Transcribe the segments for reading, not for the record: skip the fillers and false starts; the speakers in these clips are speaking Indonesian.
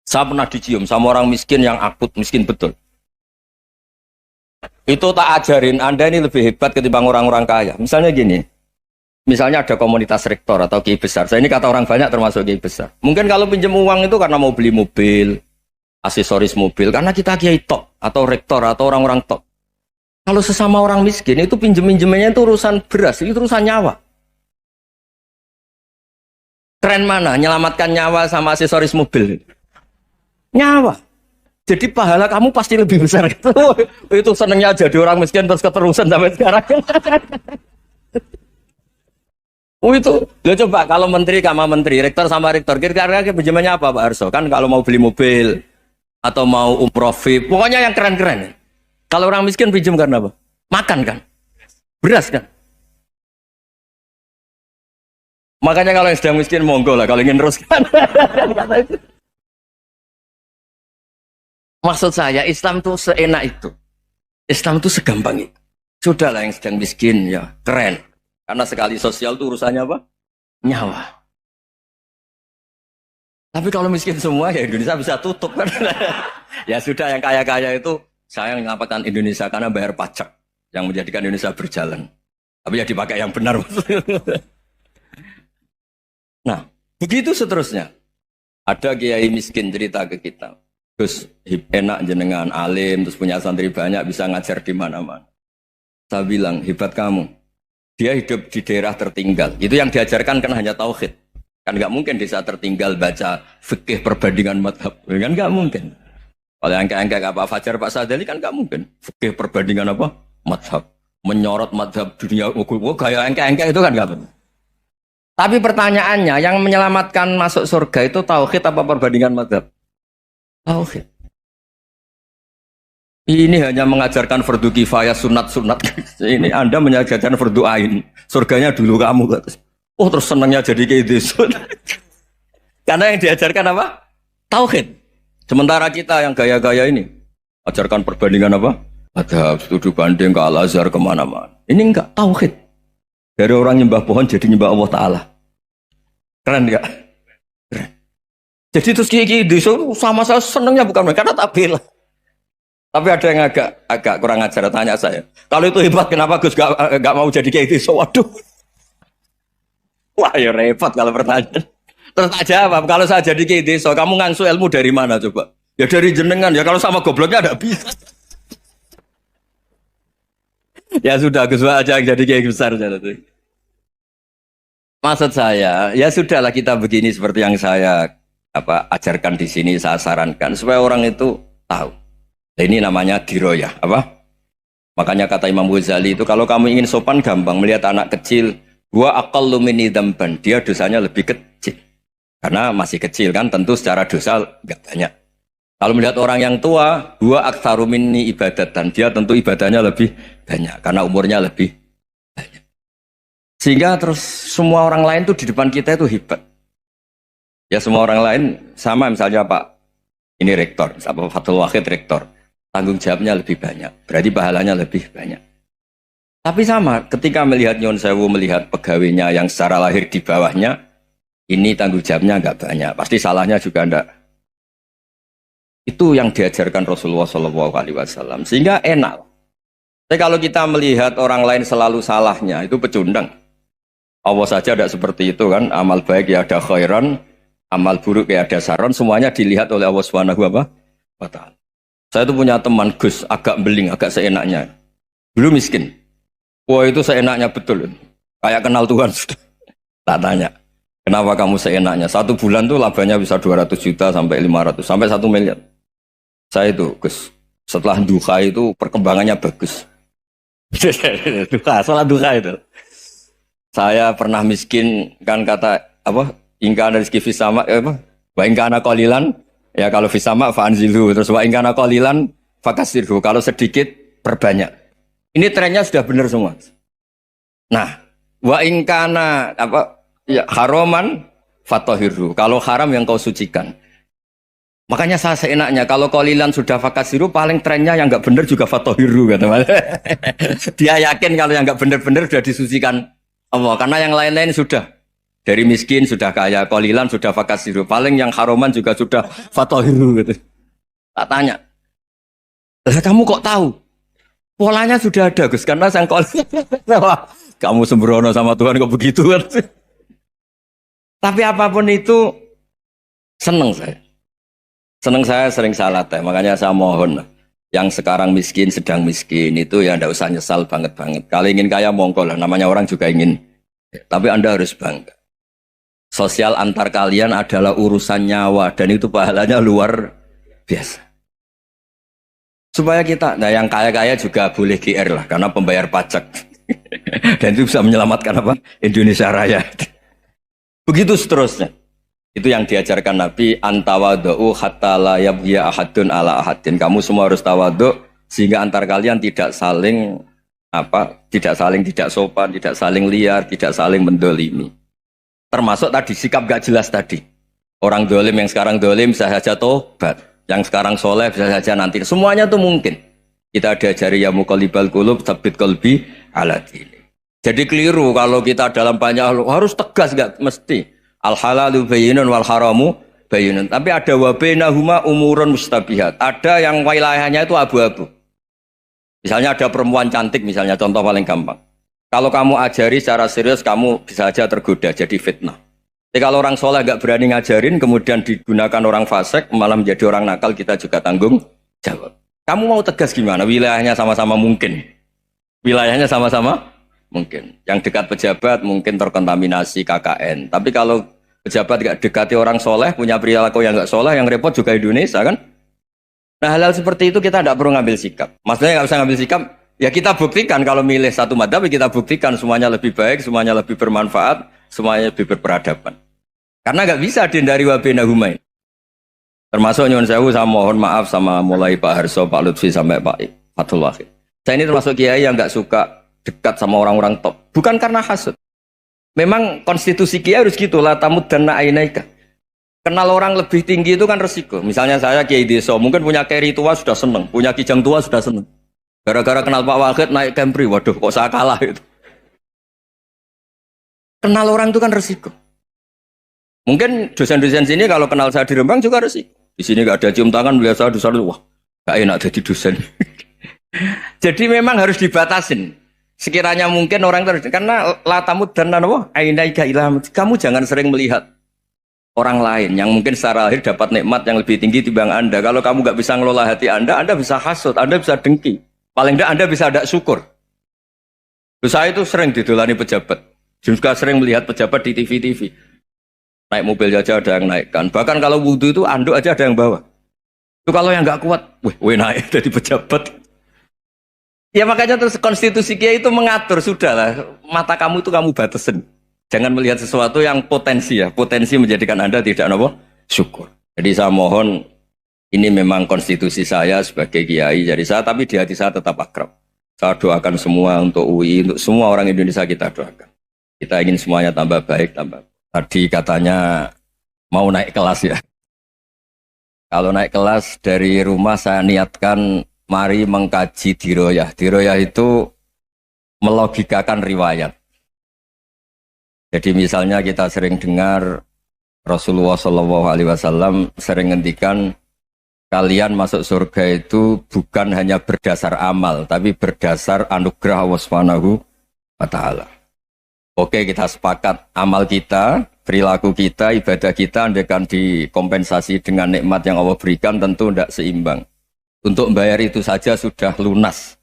Saya pernah dicium sama orang miskin yang akut miskin betul. Itu tak ajarin Anda ini lebih hebat ketimbang orang-orang kaya. Misalnya gini, misalnya ada komunitas rektor atau kiai besar. Saya ini kata orang banyak termasuk kiai besar. Mungkin kalau pinjam uang itu karena mau beli mobil, aksesoris mobil, karena kita kiai top atau rektor atau orang-orang top. Kalau sesama orang miskin itu pinjem-pinjemannya itu urusan beras, itu urusan nyawa. Keren mana? Nyelamatkan nyawa sama aksesoris mobil. Nyawa. Jadi pahala kamu pasti lebih besar. Itu senengnya jadi orang miskin terus keterusan sampai sekarang. Itu. Lo coba kalau menteri sama menteri, rektor sama rektor, kira-kira pinjamannya apa Pak Arso? Kan kalau mau beli mobil atau mau umroh VIP, pokoknya yang keren-keren. Kalau orang miskin pinjam karena apa? Makan kan? Beras kan? Makanya kalau yang sedang miskin monggo lah kalau ingin teruskan. Maksud saya Islam itu seenak itu. Islam itu segampang itu. Sudahlah yang sedang miskin ya keren. Karena sekali sosial itu urusannya apa? Nyawa. Tapi kalau miskin semua ya Indonesia bisa tutup kan. Ya sudah yang kaya-kaya itu saya mengatakan Indonesia karena bayar pajak yang menjadikan Indonesia berjalan. Tapi ya dipakai yang benar. Nah, begitu seterusnya. Ada kiai miskin cerita ke kita. Terus enak jenengan alim, terus punya santri banyak, bisa ngajar di mana-mana. Saya bilang, hebat kamu. Dia hidup di daerah tertinggal. Itu yang diajarkan kan hanya tauhid. Kan nggak mungkin desa tertinggal baca fikih perbandingan madhab. Kan nggak mungkin. Kalau yang kayak Pak Fajar, Pak Sadali kan nggak mungkin. Fikih perbandingan apa? Madhab. Menyorot madhab dunia. Kayak engke itu kan nggak mungkin. Tapi pertanyaannya, yang menyelamatkan masuk surga itu tauhid apa perbandingan madhab? Tauhid. Ini hanya mengajarkan fardu kifayah sunat-sunat. Ini Anda mengajarkan fardu ain. Surganya dulu kamu. Oh terus senangnya jadi kayak gitu. Karena yang diajarkan apa? Tauhid. Sementara kita yang gaya-gaya ini ajarkan perbandingan apa? Ada studi banding ke Al-Azhar kemana-mana. Ini enggak tauhid. Dari orang nyembah pohon jadi nyembah Allah Ta'ala. Keren enggak? Keren. Jadi terus kiai itu sama saya senangnya bukan mereka karena tak bela. Tapi ada yang agak kurang ajar tanya saya. Kalau itu hebat kenapa Gus gak mau jadi kiai itu? Waduh. Wah ya repot kalau pertanyaan. Terus tak jawab, kalau saya jadi kiai desa, kamu ngangsu ilmu dari mana coba? Ya dari jenengan, ya kalau sama gobloknya ada bisa. Ya sudah, Gus aja yang jadi kiai besar. Maksud saya, ya sudahlah kita begini seperti yang saya ajarkan di sini, saya sarankan supaya orang itu tahu. Nah, ini namanya diroyah, apa? Makanya kata Imam Ghazali itu kalau kamu ingin sopan gampang melihat anak kecil, gua aqallu minni dzamban, dia dosanya lebih kecil. Karena masih kecil kan, tentu secara dosa enggak banyak. Kalau melihat orang yang tua, gua aktsaru minni ibadatan, dia tentu ibadahnya lebih banyak karena umurnya lebih banyak. Sehingga terus semua orang lain tuh di depan kita itu hebat. Ya semua orang lain sama misalnya Pak ini rektor, apa Fathul Wahid rektor, tanggung jawabnya lebih banyak, berarti pahalanya lebih banyak. Tapi sama, ketika melihat Nyon Sewu melihat pegawainya yang secara lahir di bawahnya, ini tanggung jawabnya nggak banyak, pasti salahnya juga enggak. Itu yang diajarkan Rasulullah SAW, sehingga enak. Tapi kalau kita melihat orang lain selalu salahnya, itu pecundang. Allah saja tidak seperti itu kan, amal baik ya ada khairan, amal buruk ya ada saron, semuanya dilihat oleh Allah Subhanahu wa Ta'ala. Saya itu punya teman Gus, agak beling, agak seenaknya. Dulu miskin. Wah itu seenaknya betul. Kayak kenal Tuhan sudah. Tak tanya, kenapa kamu seenaknya? 1 bulan tuh labanya bisa 200 juta sampai 500, sampai 1 miliar. Saya itu Gus, setelah duha itu perkembangannya bagus. Duha, sholat duha itu. Saya pernah miskin, kan kata apa? Ingkana rizki fisama, wa ingkana qalilan, ya kalau fisama fa'anzilu, terus wa ingkana qalilan fakasirhu, kalau sedikit perbanyak. Ini trennya sudah benar semua. Nah, wa ingkana ya haraman fatahirhu, kalau haram yang kau sucikan. Makanya saya seenaknya kalau qalilan sudah fakasiru, paling trennya yang enggak benar juga fatahirhu kata. Dia yakin kalau yang enggak benar-benar sudah disucikan Allah, karena yang lain-lain sudah Dari miskin sudah kaya, qalilan sudah fakasiru. Paling yang haroman juga sudah fatohiru gitu. Tak tanya, lah kamu kok tahu? Polanya sudah ada Gus, karena sang qalilan. Wah, kamu sembrono sama Tuhan kok begitu kan? Tapi apapun itu seneng saya. Seneng saya sering salah teh, makanya saya mohon yang sekarang miskin, sedang miskin itu ya ndak usah nyesal banget-banget. Kalau ingin kaya monggo lah, namanya orang juga ingin. Tapi Anda harus bangga. Sosial antar kalian adalah urusan nyawa dan itu pahalanya luar biasa. Supaya kita, nah yang kaya-kaya juga boleh GR lah karena pembayar pajak. Dan itu bisa menyelamatkan apa? Indonesia Raya. Begitu seterusnya. Itu yang diajarkan Nabi, antawadhu hatta la yabghiya ahadun ala ahadin. Kamu semua harus tawadhu sehingga antar kalian tidak saling tidak sopan, tidak saling liar, tidak saling mendolimi. Termasuk tadi sikap gak jelas tadi. Orang dolim yang sekarang dolim bisa saja tobat, yang sekarang soleh bisa saja nanti. Semuanya itu mungkin. Kita diajari ya muqallibal qulub tsabbit qalbi ala dini. Jadi keliru kalau kita dalam banyak hal harus tegas, gak mesti. Al halalu bayyinun wal haramu bayyinun. Tapi ada wa bainahuma umurun mustabihat. Ada yang wilayahnya itu abu-abu. Misalnya ada perempuan cantik, misalnya contoh paling gampang. Kalau kamu ajari secara serius, kamu bisa saja tergoda jadi fitnah. Tapi kalau orang soleh gak berani ngajarin, kemudian digunakan orang fasik, malah menjadi orang nakal, kita juga tanggung jawab. Kamu mau tegas gimana? Wilayahnya sama-sama mungkin. Wilayahnya sama-sama mungkin. Yang dekat pejabat mungkin terkontaminasi KKN. Tapi kalau pejabat gak dekati orang soleh, punya perilaku yang gak soleh, yang repot juga Indonesia kan? Nah hal-hal seperti itu kita tidak perlu ngambil sikap. Maksudnya nggak usah ngambil sikap, ya kita buktikan kalau milih satu madzhab, kita buktikan semuanya lebih baik, semuanya lebih bermanfaat, semuanya lebih berperadaban. Karena nggak bisa dihindari wa bainahuma. Termasuk nyuwun sewu, saya mohon maaf sama mulai Pak Harso, Pak Lutfi sampai Pak Fathul Wahid. Saya ini termasuk kiai yang nggak suka dekat sama orang-orang top. Bukan karena hasud. Memang konstitusi kiai harus gitu lah, tamud dan na'inaika. Kenal orang lebih tinggi itu kan resiko. Misalnya saya kiai desa, mungkin punya keri tua sudah seneng, punya kijang tua sudah seneng. Gara-gara kenal Pak Wahid naik Kempri, waduh kok saya kalah itu. Kenal orang itu kan resiko. Mungkin dosen-dosen sini kalau kenal saya di Rembang juga resiko. Di sini gak ada cium tangan, melihat saya dosen, wah gak enak jadi dosen. Jadi memang harus dibatasin. Sekiranya mungkin orang terus, karena latamud dan nanawa, ainaika ilham. Kamu jangan sering melihat orang lain yang mungkin secara lahir dapat nikmat yang lebih tinggi timbang Anda. Kalau kamu nggak bisa ngelola hati Anda bisa hasut, Anda bisa dengki. Paling tidak Anda bisa ada syukur. Saya itu sering didolani pejabat. Juga sering melihat pejabat di TV-TV. Naik mobil aja ada yang naikkan. Bahkan kalau wudhu itu anduk aja ada yang bawa. Itu kalau yang nggak kuat, weh naik jadi pejabat. Ya makanya terus konstitusi Kiai itu mengatur, sudahlah mata kamu itu kamu batasin. Jangan melihat sesuatu yang potensi ya, potensi menjadikan Anda tidak apa syukur. Jadi saya mohon, ini memang konstitusi saya sebagai kiai, jadi saya tapi di hati saya tetap akrab. Saya doakan semua untuk UI, untuk semua orang Indonesia kita doakan. Kita ingin semuanya tambah baik, tambah. Tadi katanya mau naik kelas ya. Kalau naik kelas dari rumah saya niatkan mari mengkaji diroyah. Diroyah itu melogikakan riwayat. Jadi misalnya kita sering dengar Rasulullah SAW sering ngendikan kalian masuk surga itu bukan hanya berdasar amal, tapi berdasar anugerah Allah Subhanahu wa Ta'ala. Oke, kita sepakat amal kita, perilaku kita, ibadah kita andaikan dikompensasi dengan nikmat yang Allah berikan tentu tidak seimbang. Untuk membayar itu saja sudah lunas.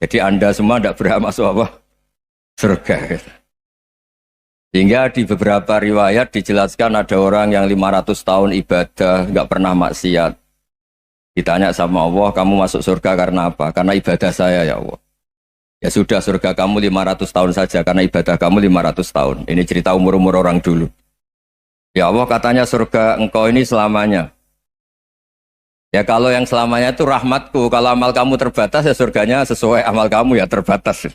Jadi Anda semua tidak berhak masuk apa? Surga. Sehingga di beberapa riwayat dijelaskan ada orang yang 500 tahun ibadah, nggak pernah maksiat. Ditanya sama Allah, kamu masuk surga karena apa? Karena ibadah saya ya Allah. Ya sudah, surga kamu 500 tahun saja, karena ibadah kamu 500 tahun. Ini cerita umur-umur orang dulu. Ya Allah katanya surga engkau ini selamanya. Ya kalau yang selamanya itu rahmatku, kalau amal kamu terbatas ya surganya sesuai amal kamu ya terbatas.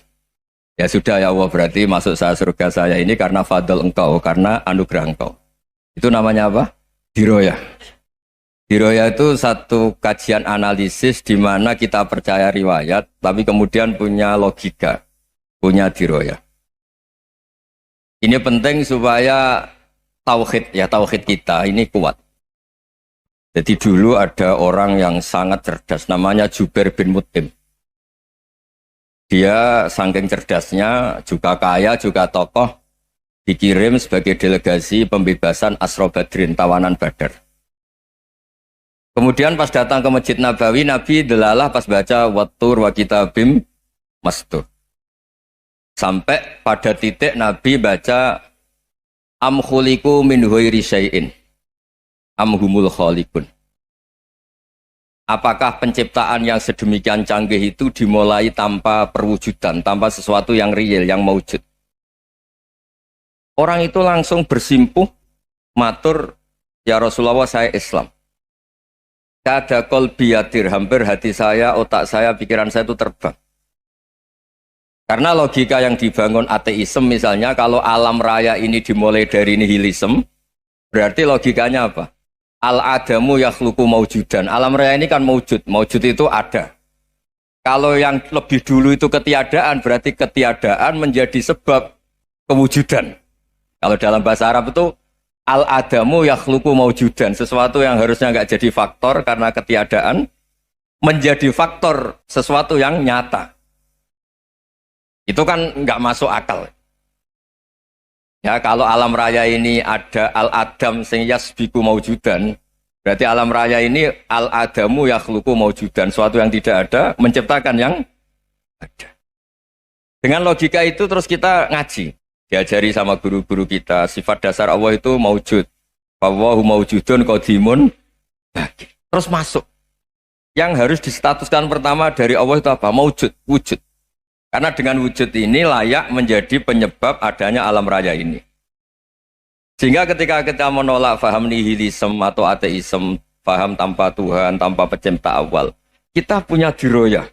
Ya sudah ya Allah, berarti masuk saya surga saya ini karena fadl engkau, karena anugerah engkau. Itu namanya apa? Diroyah. Diroyah itu satu kajian analisis di mana kita percaya riwayat, tapi kemudian punya logika, punya diroyah. Ini penting supaya tauhid kita ini kuat. Jadi dulu ada orang yang sangat cerdas, namanya Jubair bin Mut'im. Dia saking cerdasnya, juga kaya, juga tokoh, dikirim sebagai delegasi pembebasan Asra Badrin, tawanan Badar. Kemudian pas datang ke Masjid Nabawi, Nabi delalah pas baca Wattur wa kitabim mastur. Sampai pada titik Nabi baca Am khuliqu min ghairi syai'in am humul khaliqun. Apakah penciptaan yang sedemikian canggih itu dimulai tanpa perwujudan, tanpa sesuatu yang real, yang maujud? Orang itu langsung bersimpuh, matur, ya Rasulullah saya Islam. Kada qalbi yatir, hampir hati saya, otak saya, pikiran saya itu terbang. Karena logika yang dibangun ateisme misalnya, kalau alam raya ini dimulai dari nihilisme, berarti logikanya apa? Al-adamu yakhluqu maujudan. Alam raya ini kan maujud. Maujud itu ada. Kalau yang lebih dulu itu ketiadaan, berarti ketiadaan menjadi sebab kewujudan. Kalau dalam bahasa Arab itu al-adamu yakhluqu maujudan. Sesuatu yang harusnya nggak jadi faktor karena ketiadaan, menjadi faktor sesuatu yang nyata. Itu kan nggak masuk akal. Ya, kalau alam raya ini ada al-adam sing yasbiku maujudan, berarti alam raya ini al-adamu yakhluqu maujudan, suatu yang tidak ada menciptakan yang ada. Dengan logika itu terus kita ngaji, diajari sama guru-guru kita, sifat dasar Allah itu maujud. Wallahu maujudun qadimun baqi. Terus masuk. Yang harus distatuskan pertama dari Allah itu apa? Maujud, wujud. Karena dengan wujud ini layak menjadi penyebab adanya alam raya ini. Sehingga ketika kita menolak faham nihilisme atau ateisme, faham tanpa Tuhan, tanpa pencipta awal, kita punya diroyah.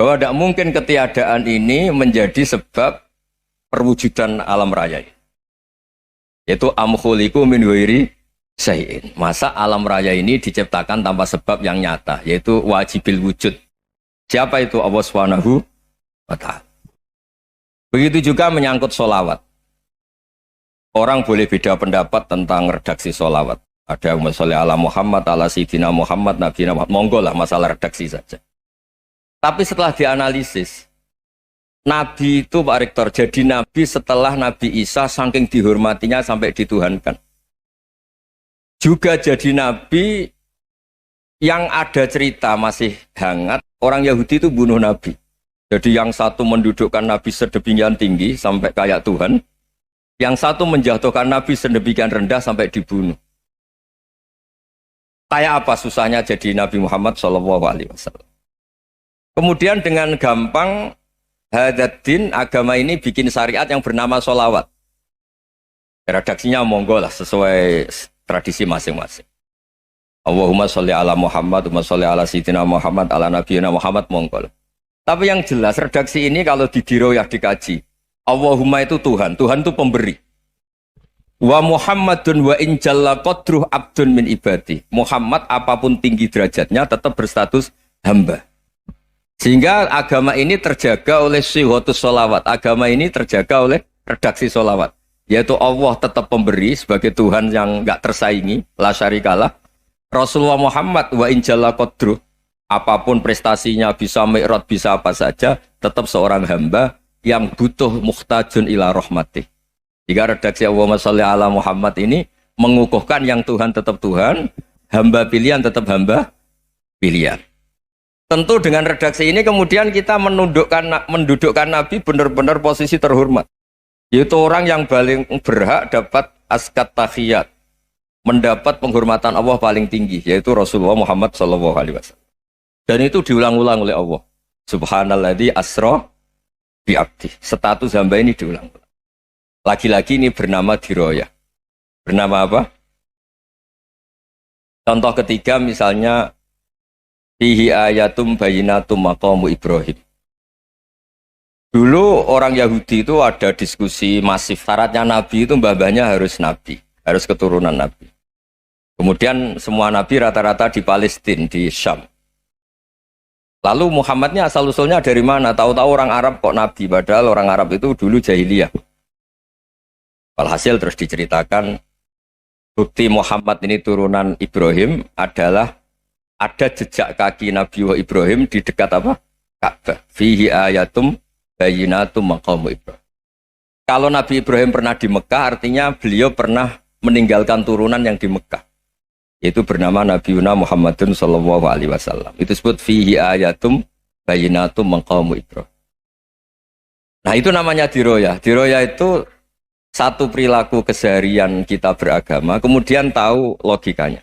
Bahwa tidak mungkin ketiadaan ini menjadi sebab perwujudan alam raya. Yaitu am khuliqu min ghairi syai'in. Masa alam raya ini diciptakan tanpa sebab yang nyata, yaitu wajibil wujud. Siapa itu? Allah Subhanahu wa ta'ala. Begitu juga menyangkut sholawat. Orang boleh beda pendapat tentang redaksi sholawat. Ada yang sholli ala Muhammad, ala Sayyidina Muhammad, Nabi Muhammad. Monggo lah masalah redaksi saja. Tapi setelah dianalisis, Nabi itu Pak Rektor jadi Nabi setelah Nabi Isa saking dihormatinya sampai dituhankan. Juga jadi Nabi yang ada cerita masih hangat, orang Yahudi itu bunuh Nabi. Jadi yang satu mendudukkan Nabi sedemikian tinggi sampai kayak Tuhan, yang satu menjatuhkan Nabi sedemikian rendah sampai dibunuh. Kayak apa susahnya jadi Nabi Muhammad SAW. Kemudian dengan gampang Hadaddin agama ini bikin syariat yang bernama sholawat. Redaksinya monggo lah sesuai tradisi masing-masing. Allahumma sholli ala Muhammad, Allahumma sholli ala Sayyidina Muhammad, ala Nabiyina Muhammad, monggo lah. Tapi yang jelas redaksi ini kalau didiroyah dikaji, Allahumma itu Tuhan, Tuhan itu pemberi. Wa Muhammadun wa in jalla qadruh abdun min ibadi. Muhammad apapun tinggi derajatnya tetap berstatus hamba. Sehingga agama ini terjaga oleh syihotus sholawat. Agama ini terjaga oleh redaksi sholawat. Yaitu Allah tetap pemberi sebagai Tuhan yang enggak tersaingi, la syarikalah. Rasulullah Muhammad wa in jalla qadruh. Apapun prestasinya, bisa mi'raj, bisa apa saja, tetap seorang hamba yang butuh muhtajun ila rahmatih. Jika redaksi Allahumma sholli ala Muhammad ini mengukuhkan yang Tuhan tetap Tuhan, hamba pilihan tetap hamba pilihan. Tentu dengan redaksi ini kemudian kita mendudukkan Nabi benar-benar posisi terhormat. Yaitu orang yang paling berhak dapat askat tahiyat, mendapat penghormatan Allah paling tinggi, yaitu Rasulullah Muhammad SAW. Dan itu diulang-ulang oleh Allah. Subhanalladzi asra bi'abdi. Status hamba ini diulang-ulang. Lagi-lagi ini bernama diroyah. Bernama apa? Contoh ketiga misalnya fihi ayatum bayinatum maqamu Ibrahim. Dulu orang Yahudi itu ada diskusi masif. Syaratnya Nabi itu mbah-mbahnya harus Nabi. Harus keturunan Nabi. Kemudian semua Nabi rata-rata di Palestina, di Syam. Lalu Muhammadnya asal-usulnya dari mana? Tahu-tahu orang Arab kok Nabi, padahal orang Arab itu dulu jahiliyah. Walhasil terus diceritakan bukti Muhammad ini turunan Ibrahim adalah ada jejak kaki Nabi Ibrahim di dekat apa? Ka'bah. Fihi ayatum bayyinatum maqamu Ibrahim. Kalau Nabi Ibrahim pernah di Mekah, artinya beliau pernah meninggalkan turunan yang di Mekah. Yaitu bernama Nabi Muhammadun sallallahu alaihi wasallam. Itu disebut fihi ayatum bayyinatum maqamu Ibrahim. Nah, itu namanya diroyah. Diroyah itu satu perilaku keseharian kita beragama, kemudian tahu logikanya.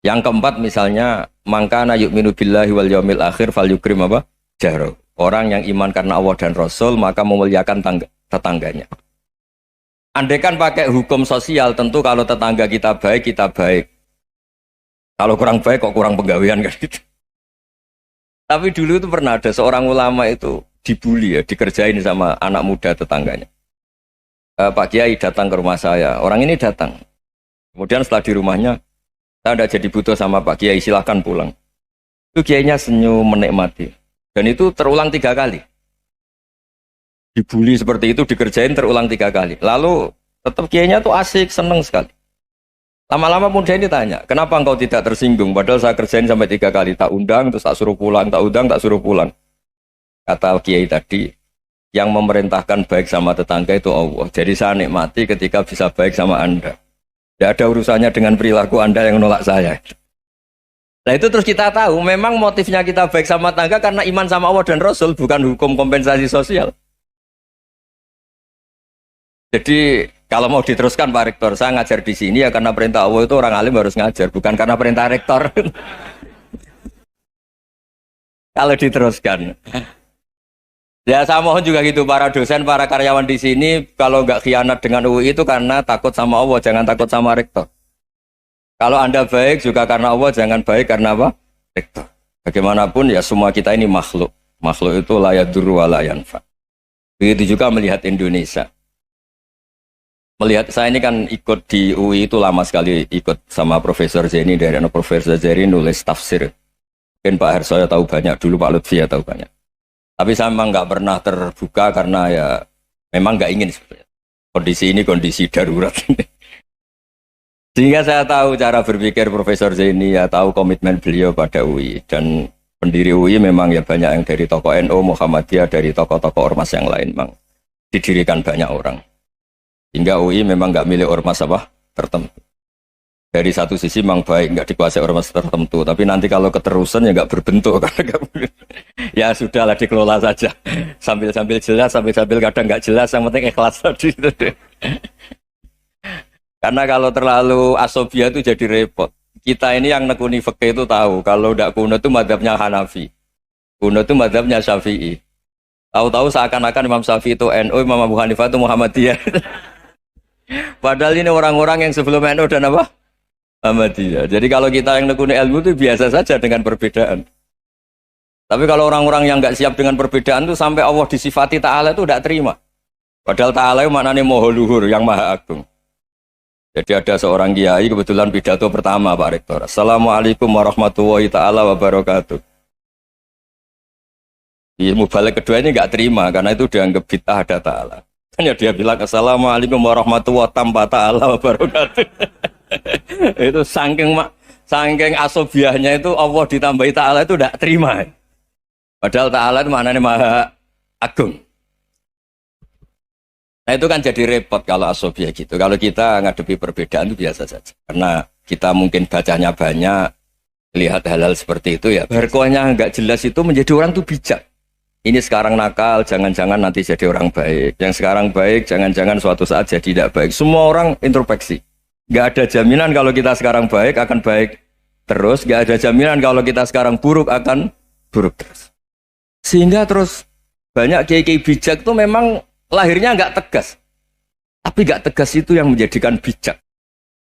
Yang keempat misalnya, mangkana yu'minu billahi wal yaumil akhir falyukrim apa? Jaro. Orang yang iman karena Allah dan Rasul, maka memuliakan tetangganya. Andaikan pakai hukum sosial, tentu kalau tetangga kita baik, kita baik. Kalau kurang baik, kok kurang penggawean kan gitu. Tapi dulu itu pernah ada seorang ulama itu dibully ya, dikerjain sama anak muda tetangganya. Pak Kiai datang ke rumah saya, orang ini datang. Kemudian setelah di rumahnya, saya tidak jadi butuh sama Pak Kiai, silahkan pulang. Itu Kiainya senyum menikmati. Dan itu terulang 3 kali. Dibully seperti itu, dikerjain terulang 3 kali. Lalu tetap Kiainya tuh asik, seneng sekali. Lama-lama muda ini tanya, kenapa engkau tidak tersinggung? Padahal saya kerjain sampai 3 kali, tak undang, terus tak suruh pulang, tak undang, tak suruh pulang. Kata Kiai tadi, yang memerintahkan baik sama tetangga itu Allah. Jadi saya nikmati ketika bisa baik sama Anda. Tidak ada urusannya dengan perilaku Anda yang nolak saya. Nah itu terus kita tahu, memang motifnya kita baik sama tetangga karena iman sama Allah dan Rasul, bukan hukum kompensasi sosial. Jadi kalau mau diteruskan Pak Rektor, saya ngajar di sini ya karena perintah Allah itu orang alim harus ngajar, bukan karena perintah Rektor. Kalau diteruskan. Ya saya mohon juga gitu para dosen, para karyawan di sini kalau nggak khianat dengan UI itu karena takut sama Allah, jangan takut sama Rektor. Kalau Anda baik juga karena Allah, jangan baik karena apa? Rektor. Bagaimanapun ya semua kita ini makhluk. Makhluk itu la yadurru wa la yanfa. Begitu juga melihat Indonesia. Melihat saya ini kan ikut di UI itu lama sekali ikut sama Profesor Zeni dari Profesor Zeni nulis tafsir. Mungkin Pak Hersoyo tahu banyak, dulu Pak Lutfi ya tahu banyak. Tapi saya memang nggak pernah terbuka karena ya memang nggak ingin sebenarnya. Kondisi ini kondisi darurat. Sehingga saya tahu cara berpikir Profesor Zeni, ya tahu komitmen beliau pada UI. Dan pendiri UI memang ya banyak yang dari tokoh NU, Muhammadiyah, dari tokoh-tokoh ormas yang lain memang didirikan banyak orang. Hingga UI memang nggak milih ormas apa tertentu. Dari satu sisi memang baik, nggak dikuasai ormas tertentu. Tapi nanti kalau keterusan ya nggak berbentuk. Ya sudahlah dikelola saja. Sambil-sambil jelas, sambil-sambil kadang nggak jelas. Yang penting ikhlas tadi. Karena kalau terlalu asobia itu jadi repot. Kita ini yang nekuni fikih itu tahu. Kalau tidak kuno itu madhabnya Hanafi. Kuno itu madhabnya Syafi'i. Tahu-tahu seakan-akan Imam Syafi'i itu NU, Imam Abu Hanifah itu Muhammadiyah. Padahal ini orang-orang yang sebelum NU dan apa? Muhammadiyah. Jadi kalau kita yang nekuni ilmu itu biasa saja dengan perbedaan. Tapi kalau orang-orang yang nggak siap dengan perbedaan itu sampai Allah disifati Ta'ala itu tidak terima. Padahal Ta'ala itu maknanya Maha Luhur, yang Maha Agung. Jadi ada seorang kiai kebetulan pidato pertama Pak Rektor. Assalamualaikum warahmatullahi ta'ala wabarakatuh. Ilmu balik kedua ini nggak terima karena itu dianggap bid'ah ada Ta'ala. Ya dia bilang Assalamualaikum warahmatullahi ta'ala wabarakatuh. Itu saking asobiahnya itu Allah ditambahi Ta'ala itu tidak terima. Padahal Ta'ala itu maknanya Maha Agung. Nah itu kan jadi repot kalau asobiah gitu. Kalau kita ngadepi perbedaan itu biasa saja. Karena kita mungkin bacanya banyak, lihat hal-hal seperti itu ya. Berkuahnya nggak jelas itu menjadi orang tuh bijak. Ini sekarang nakal, jangan-jangan nanti jadi orang baik. Yang sekarang baik, jangan-jangan suatu saat jadi tidak baik. Semua orang introspeksi. Nggak ada jaminan kalau kita sekarang baik akan baik terus. Nggak ada jaminan kalau kita sekarang buruk akan buruk terus. Sehingga terus banyak kiai-kiai bijak itu memang lahirnya nggak tegas. Tapi nggak tegas itu yang menjadikan bijak.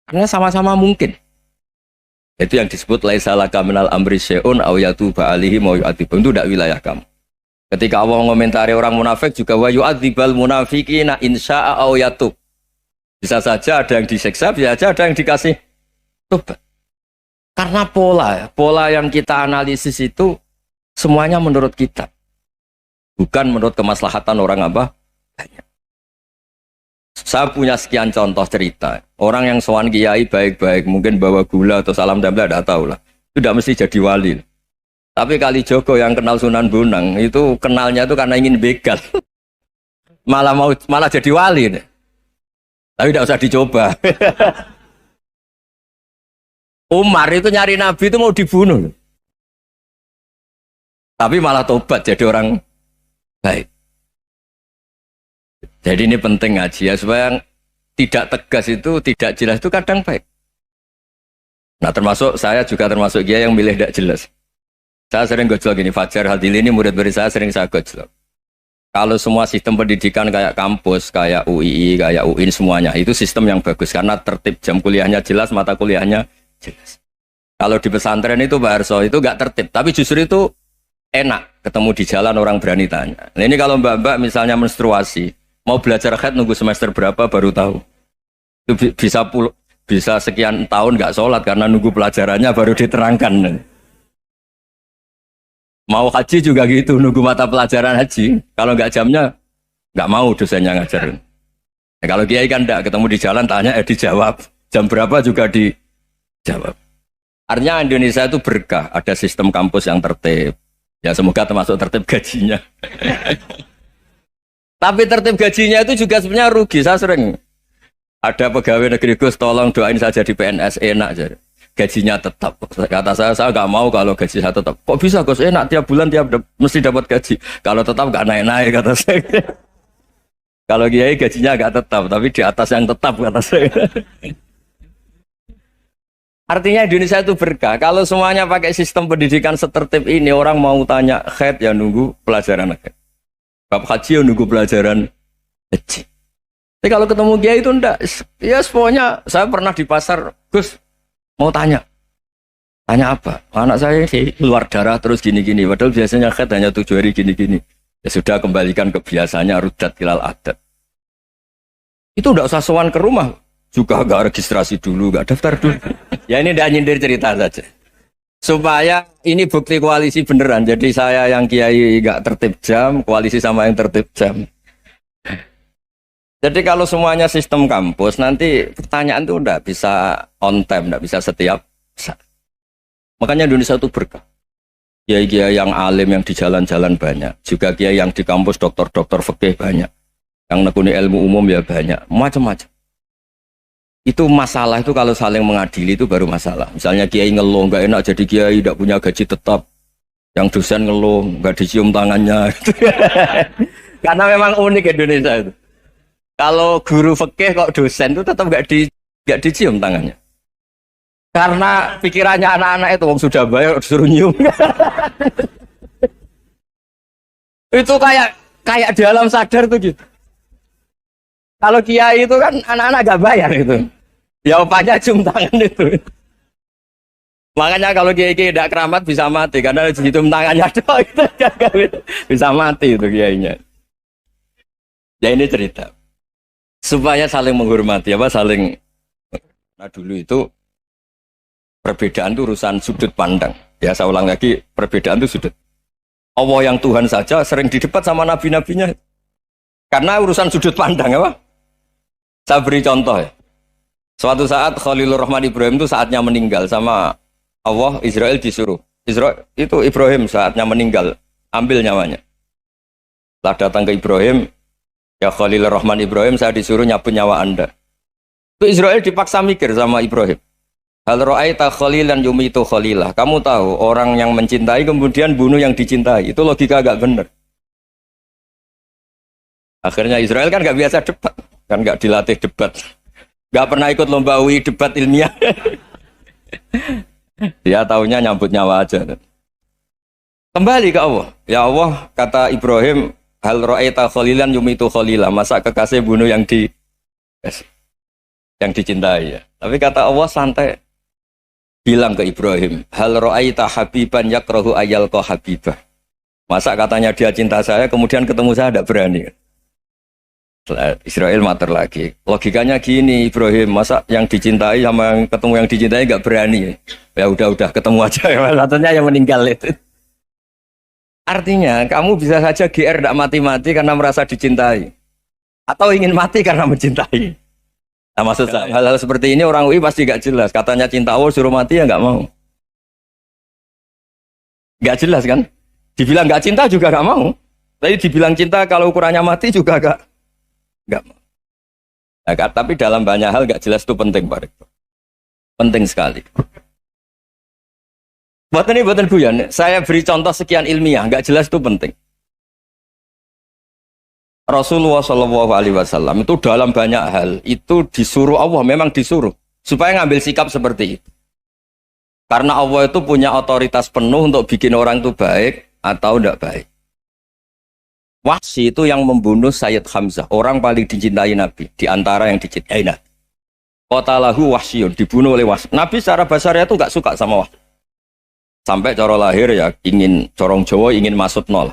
Karena sama-sama mungkin. Itu yang disebut laisa laka minal amri syai'un aw yatuba alihi mau yu'adzibun. Itu tidak wilayah kamu. Ketika Allah mengomentari orang munafik juga wa yu'adzibal munafiqina insya'a aw yatub. Bisa saja ada yang disiksa, bisa saja ada yang dikasih tobat. Karena pola yang kita analisis itu semuanya menurut kita. Bukan menurut kemaslahatan orang apa? Banyak. Saya punya sekian contoh cerita. Orang yang sowan kiai baik-baik, mungkin bawa gula atau salam tempel, tidak tahu lah. Itu tidak mesti jadi wali. Tapi Kalijogo yang kenal Sunan Bonang, itu kenalnya itu karena ingin begal. malah jadi wali. Nih. Tapi tidak usah dicoba. Umar itu nyari Nabi itu mau dibunuh. Tapi malah tobat jadi orang baik. Jadi ini penting ngaji ya, supaya tidak tegas itu, tidak jelas itu kadang baik. Nah termasuk saya juga termasuk dia yang milih tidak jelas. Saya sering gojlok gini, Fajar Hadili ini murid-murid saya sering saya gojlok. Kalau semua sistem pendidikan kayak kampus, kayak UII, kayak UIN semuanya, itu sistem yang bagus karena tertib, jam kuliahnya jelas, mata kuliahnya jelas. Kalau di pesantren itu Pak Harso itu nggak tertib, tapi justru itu enak ketemu di jalan orang berani tanya. Nah ini kalau mbak-mbak misalnya menstruasi, mau belajar haid nunggu semester berapa baru tahu. Itu bisa sekian tahun nggak sholat karena nunggu pelajarannya baru diterangkan. Mau haji juga gitu, nunggu mata pelajaran haji. Kalau nggak jamnya, nggak mau dosennya ngajarin. Ya, kalau kiai kan enggak, ketemu di jalan tanya, dijawab. Jam berapa juga dijawab. Artinya Indonesia itu berkah, ada sistem kampus yang tertib. Ya semoga termasuk tertib gajinya. Tapi tertib gajinya itu juga sebenarnya rugi. Saya sering ada pegawai negeri Gus, tolong doain saja di PNS enak jadi. Gajinya tetap. Kata saya nggak mau kalau gaji saya tetap. Kok bisa Gus enak tiap bulan mesti dapat gaji. Kalau tetap nggak naik-naik kata saya. Kalau kiai gajinya nggak tetap, tapi di atas yang tetap kata saya. Artinya Indonesia itu berkah. Kalau semuanya pakai sistem pendidikan setertib ini, orang mau tanya haid ya nunggu pelajaran haid. Bab haji ya nunggu pelajaran haji. Tapi kalau ketemu kiai itu enggak. Ya pokoknya saya pernah di pasar, Gus mau tanya apa? Anak saya keluar darah terus gini-gini. Padahal biasanya haid hanya 7 hari gini-gini. Ya sudah kembalikan ke biasanya rudat kilal adat. Itu enggak usah sowan ke rumah. Juga enggak registrasi dulu, enggak daftar dulu. Ya ini enggak nyindir cerita saja. Supaya ini bukti koalisi beneran. Jadi saya yang kiai enggak tertib jam, koalisi sama yang tertib jam. Jadi kalau semuanya sistem kampus, nanti pertanyaan itu enggak bisa on time, enggak bisa setiap saat. Makanya Indonesia itu berkah. Kiai-kiai yang alim yang di jalan-jalan banyak. Juga kiai yang di kampus dokter-dokter fikih banyak. Yang nekuni ilmu umum ya banyak. Macam-macam. Itu masalah itu kalau saling mengadili itu baru masalah. Misalnya kiai ngeluh, enggak enak jadi kiai, enggak punya gaji tetap. Yang dosen ngeluh, enggak dicium tangannya. Karena memang unik Indonesia itu. Kalau guru fikih kok dosen itu tetap nggak dicium tangannya. Karena pikirannya anak-anak itu wong sudah bayar disuruh nyium. Itu kayak di alam sadar tuh gitu. Kalau kiai itu kan anak-anak nggak bayar itu. Ya opanya cium tangan itu. Makanya kalau kiai tidak keramat bisa mati karena dicium tangannya doang itu bisa mati itu kiainya. Ya ini cerita. Supaya saling menghormati, saling. Nah dulu itu perbedaan itu urusan sudut pandang. Ya saya ulang lagi, perbedaan itu sudut. Allah yang Tuhan saja sering didebat sama nabi-nabinya. Karena urusan sudut pandang, Saya beri contoh ya. Suatu saat Khalilur Rahman Ibrahim itu saatnya meninggal sama Allah, Israel disuruh. Itu Ibrahim saatnya meninggal, ambil nyawanya. Setelah datang ke Ibrahim, ya Khalilur Rahman Ibrahim, saya disuruh nyabut nyawa Anda. Itu Israel dipaksa mikir sama Ibrahim. Hal ra'aita khalilan yumitu khalilah. Kamu tahu orang yang mencintai kemudian bunuh yang dicintai. Itu logika agak benar. Akhirnya Israel kan gak biasa debat. Kan gak dilatih debat. Gak pernah ikut lomba UI debat ilmiah. Dia taunya nyambut nyawa aja. Kembali ke Allah. Ya Allah, kata Ibrahim, hal ra'aita khalilan yumitu khalilah. Masa kekasih bunuh yang dicintai ya. Tapi kata Allah santai. Bilang ke Ibrahim, hal ra'aita habiban yakrahu ayyalqa habibah. Masa katanya dia cinta saya, kemudian ketemu saya tidak berani. Israel mater lagi. Logikanya gini, Ibrahim, masa yang dicintai sama yang ketemu yang dicintai nggak berani? Ya udah ketemu aja. Satunya yang meninggal itu. Artinya kamu bisa saja GR tidak mati-mati karena merasa dicintai. atau ingin mati karena mencintai. Nah, maksud saya hal-hal seperti ini orang UI pasti gak jelas. Katanya cinta Allah suruh mati ya nggak mau. Gak jelas kan? Dibilang gak cinta juga gak mau. Tapi dibilang cinta kalau ukurannya mati juga gak mau. Nah, tapi dalam banyak hal gak jelas itu penting, Pak Rektor. Penting sekali. Buatan guyon. Saya beri contoh sekian ilmiah, gak jelas itu penting. Rasulullah Shallallahu Alaihi Wasallam itu dalam banyak hal itu disuruh Allah, memang disuruh supaya ngambil sikap seperti itu. Karena Allah itu punya otoritas penuh untuk bikin orang itu baik atau tidak baik. Wahsy itu yang membunuh Sayyid Hamzah, orang paling dicintai Nabi, di antara yang dicintai Nabi. Qatalahu Wahsyun, dibunuh oleh Wahsy. Nabi secara basarnya itu nggak suka sama Wahsy. Sampai cara lahir ya ingin corong Jawa ingin masuk nol.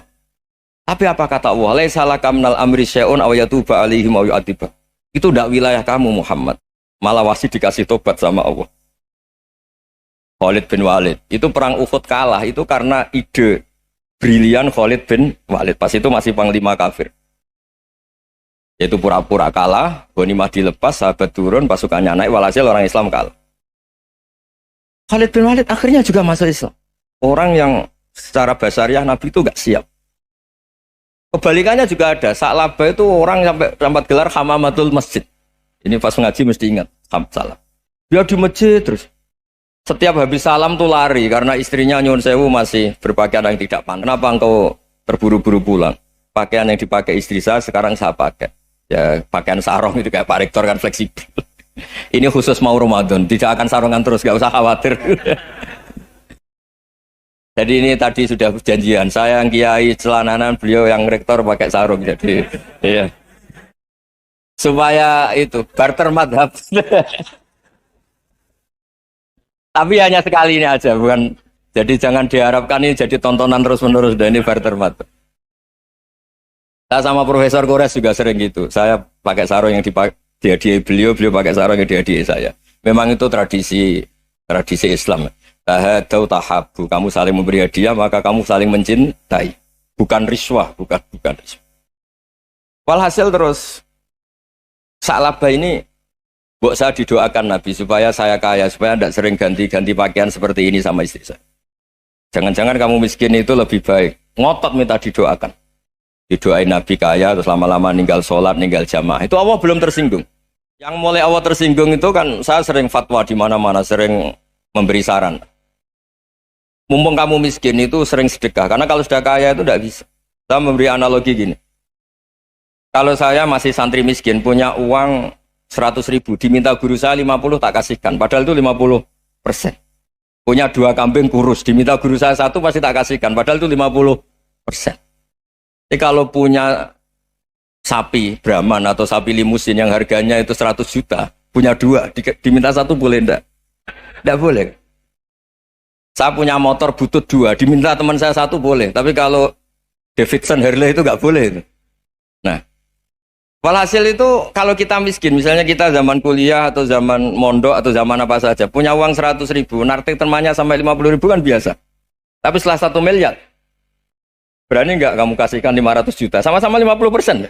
Tapi apa kata Allah? Laisa laka minal amri syai'un aw yatuba alaihim aw yu'adziba. Itu tidak wilayah kamu Muhammad. Malah Wahsy dikasih tobat sama Allah. Khalid bin Walid. Itu perang Uhud kalah itu karena ide brilian Khalid bin Walid. Pas itu masih panglima kafir. Yaitu pura-pura kalah, ghanimah dilepas, sahabat turun, pasukannya naik, walhasil orang Islam kalah. Khalid bin Walid akhirnya juga masuk Islam. Orang yang secara basariah Nabi itu gak siap. Kebalikannya juga ada. Sa'labah itu orang sampai tempat gelar Hamamatul Masjid. Ini pas ngaji mesti ingat. Salah. Dia di masjid terus. Setiap habis salam tuh lari. Karena istrinya Nyun Sewu masih berpakaian yang tidak pantas. Kenapa engkau terburu-buru pulang? Pakaian yang dipakai istri saya sekarang saya pakai. Ya pakaian sarung itu kayak Pak Rektor kan fleksibel. Ini khusus mau Ramadan. Tidak akan sarungan terus. Gak usah khawatir. Jadi ini tadi sudah perjanjian. Saya yang kiai celananan, beliau yang rektor pakai sarung. Jadi, iya. Supaya itu barter madhab. Tapi hanya sekali ini aja, bukan. Jadi jangan diharapkan ini jadi tontonan terus-menerus. Dan ini barter madhab. Saya sama Profesor Kores juga sering gitu. Saya pakai sarung yang dihadiahi beliau, beliau pakai sarung yang dihadiahi saya. Memang itu tradisi Islam. Tahadau tahabu, kamu saling memberi hadiah maka kamu saling mencintai, bukan riswah, bukan riswah. Walhasil terus Sa'labah ini buat saya didoakan Nabi supaya saya kaya, supaya tidak sering ganti-ganti pakaian seperti ini sama istri saya. Jangan-jangan kamu miskin itu lebih baik. Ngotot minta didoakan. Didoain Nabi kaya terus lama-lama ninggal sholat, ninggal jamaah. Itu Allah belum tersinggung. Yang mulai Allah tersinggung itu kan saya sering fatwa di mana-mana, sering memberi saran. Mumpung kamu miskin itu sering sedekah. Karena kalau sudah kaya itu tidak bisa. Saya memberi analogi gini. Kalau saya masih santri miskin, punya uang 100.000, diminta guru saya 50 tak kasihkan. Padahal itu 50%. Punya 2 kambing kurus, diminta guru saya 1 pasti tak kasihkan. Padahal itu 50%. Jadi kalau punya sapi Brahman atau sapi limusin yang harganya itu 100 juta, punya 2, diminta 1 boleh enggak? Tidak boleh. Saya punya motor butut 2, diminta teman saya 1 boleh. Tapi kalau Davidson Harley itu nggak boleh. Itu. Nah, walhasil itu kalau kita miskin, misalnya kita zaman kuliah atau zaman mondok atau zaman apa saja, punya uang 100.000, nartik temannya sampai 50.000 kan biasa. Tapi setelah 1 miliar, berani nggak kamu kasihkan 500 juta? Sama-sama 50%.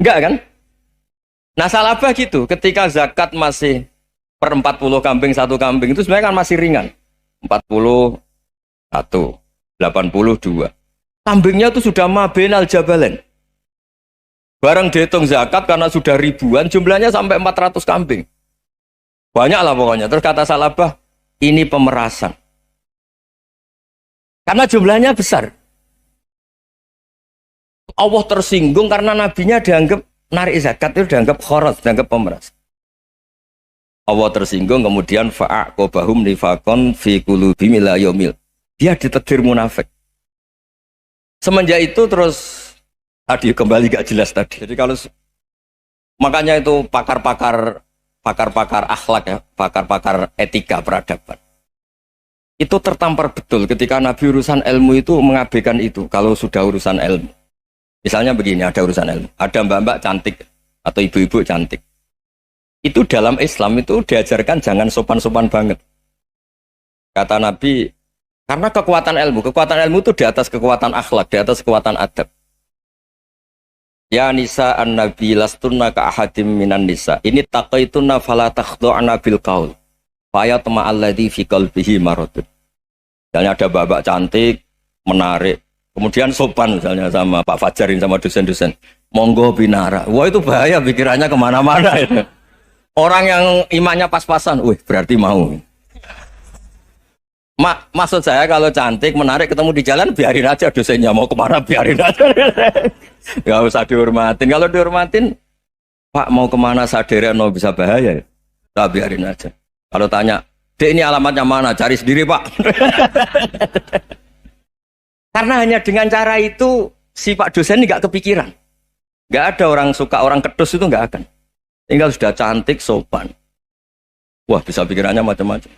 Enggak kan? Nah, Sa'labah gitu, ketika zakat masih per 40 kambing 1 kambing itu sebenarnya kan masih ringan. 41, 82. Kambingnya itu sudah mabenal jabalen. Barang dihitung zakat karena sudah ribuan, jumlahnya sampai 400 kambing. Banyak lah pokoknya. Terus kata Sa'labah, ini pemerasan. Karena jumlahnya besar. Allah tersinggung karena nabinya dianggap narik zakat itu dianggap khoros, dianggap pemeras. Allah tersinggung kemudian fa'aqobahum nifakon fi qulubihim ila yaumil. Dia ditegur munafik. Semenjak itu terus tadi kembali gak jelas tadi. Jadi kalau makanya itu pakar-pakar akhlak ya, pakar-pakar etika peradaban. Itu tertampar betul ketika Nabi urusan ilmu itu mengabaikan itu kalau sudah urusan ilmu. Misalnya begini, ada urusan ilmu, ada mbak-mbak cantik atau ibu-ibu cantik. Itu dalam Islam itu diajarkan jangan sopan-sopan banget. Kata Nabi, karena kekuatan ilmu itu di atas kekuatan akhlak, di atas kekuatan adab. Ya nisa an-nabi lastunna ka ahadim minan nisa. Ini taqaitunna fala takhdu'na bil qaul. Fa yatma alladzi fi qalbihi maradun. Misalnya ada babak cantik, menarik, kemudian sopan misalnya sama Pak Fajarin sama dosen-dosen. Monggo binara. Wah itu bahaya pikirannya kemana-mana itu. Orang yang imannya pas-pasan, wih berarti mau. Maksud saya kalau cantik, menarik, ketemu di jalan, biarin aja dosennya mau kemana, biarin aja. Gak usah dihormatin. Kalau dihormatin, Pak mau kemana sadereno bisa bahaya. Nah, biarin aja. Kalau tanya, Dek ini alamatnya mana? Cari sendiri Pak. Karena hanya dengan cara itu, si Pak dosen ini gak kepikiran. Gak ada orang suka orang kedus itu gak akan. Tinggal sudah cantik, sopan. Wah bisa pikirannya macam-macam.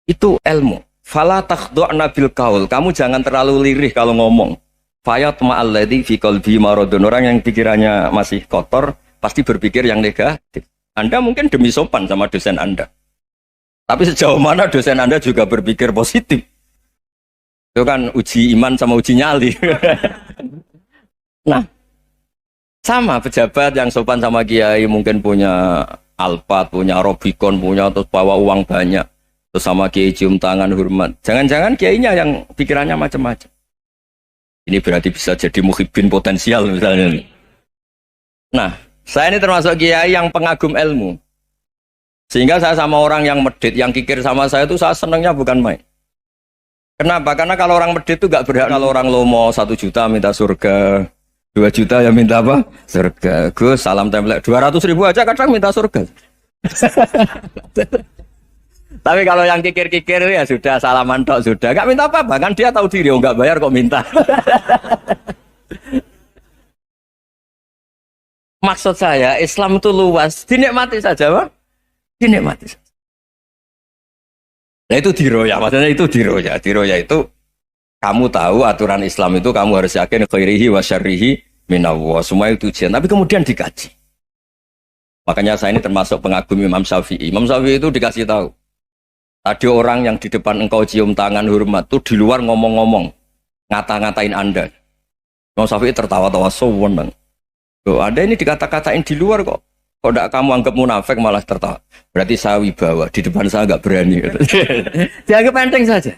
Itu ilmu. Fala takhdu'na bil qaul. Kamu jangan terlalu lirih kalau ngomong. Fayatma alladzi fi qalbi maradun. Orang yang pikirannya masih kotor pasti berpikir yang negatif. Anda mungkin demi sopan sama dosen Anda. Tapi sejauh mana dosen Anda juga berpikir positif. Itu kan uji iman sama uji nyali. Nah, sama pejabat yang sopan sama kiai mungkin punya Alphard, punya Robicon, punya terus bawa uang banyak. Terus sama kiai cium tangan hormat. Jangan-jangan kiainya yang pikirannya macam-macam. Ini berarti bisa jadi muhibbin potensial misalnya. Nah, saya ini termasuk kiai yang pengagum ilmu. Sehingga saya sama orang yang medit, yang kikir sama saya itu saya senangnya bukan main. Kenapa? Karena kalau orang medit itu gak berhak. Kalau orang lomo 1 juta minta surga, 2 juta ya minta apa? Surga. Gus, salam template 200.000 aja kadang minta surga. Tapi kalau yang kikir-kikir ya sudah salaman tok sudah. Gak minta apa-apa kan dia tahu diri, oh gak bayar kok minta. Maksud saya Islam itu luas, dinikmati saja Pak. Dinikmati saja. Nah itu diroya, maksudnya itu diroya. Diroya itu kamu tahu aturan Islam itu kamu harus yakin khairihi wa syarrihi minallah. Semua itu ujian, tapi kemudian dikaji. Makanya saya ini termasuk pengagum Imam Syafi'i. Imam Syafi'i itu dikasih tahu. Tadi orang yang di depan engkau cium tangan hormat tuh di luar ngomong-ngomong, ngata-ngatain Anda. Imam Syafi'i tertawa-tawa sewenang. Loh, Anda ini dikata-katain di luar kok. Kok tidak kamu anggap munafik malah tertawa. Berarti saya wibawa, di depan saya nggak berani. Dianggap enteng saja.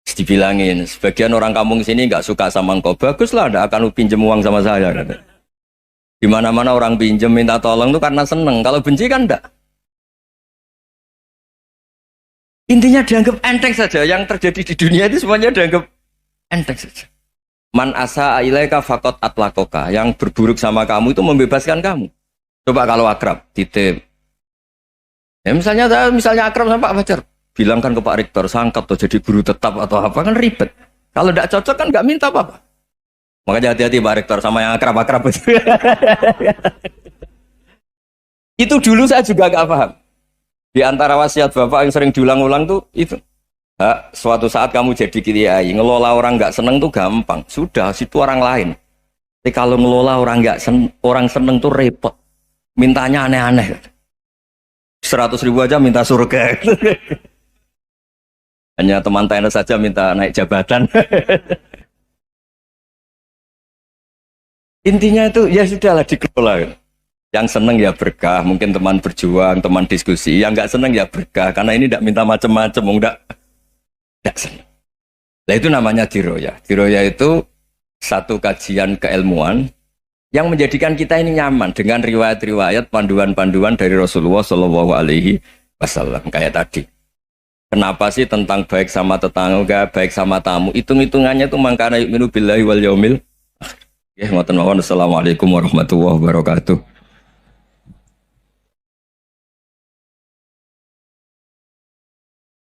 Dibilangin, sebagian orang kampung sini nggak suka sama engkau. Baguslah, tidak akan pinjam uang sama saya. Di mana-mana orang pinjam minta tolong itu karena seneng. Kalau benci kan enggak. Intinya dianggap enteng saja. Yang terjadi di dunia itu semuanya dianggap enteng saja. Man asa ilaika faqat atlakoka. Yang berburuk sama kamu itu membebaskan kamu. Coba kalau akrab, titip. Ya misalnya akrab sama Pak Fajar. Bilangkan ke Pak Rektor, sangkat tuh jadi guru tetap atau apa kan ribet. Kalau tidak cocok kan nggak minta apa-apa. Makanya hati-hati Pak Rektor sama yang akrab-akrab itu. Itu dulu saya juga nggak paham. Di antara wasiat Bapak yang sering diulang-ulang tuh itu. Suatu saat kamu jadi kiai, ngelola orang nggak seneng tuh gampang. Sudah, situ orang lain. Tapi kalau ngelola orang orang seneng tuh repot. Mintanya aneh-aneh. 100.000 aja minta surga. Hanya teman tenis saja minta naik jabatan. Intinya itu ya sudahlah dikelola. Yang seneng ya berkah, mungkin teman berjuang, teman diskusi. Yang nggak seneng ya berkah, karena ini tidak minta macam-macam, tidak seneng. Nah itu namanya diroya. Diroya itu satu kajian keilmuan yang menjadikan kita ini nyaman dengan riwayat-riwayat, panduan-panduan dari Rasulullah Shallallahu Alaihi Wasallam kayak tadi. Kenapa sih tentang baik sama tetangga, baik sama tamu? Hitung-hitungannya itu mangkana yu'minu billahi wal yaumil akhir. Ya, ngoten mawon. Assalamualaikum warahmatullahi wabarakatuh.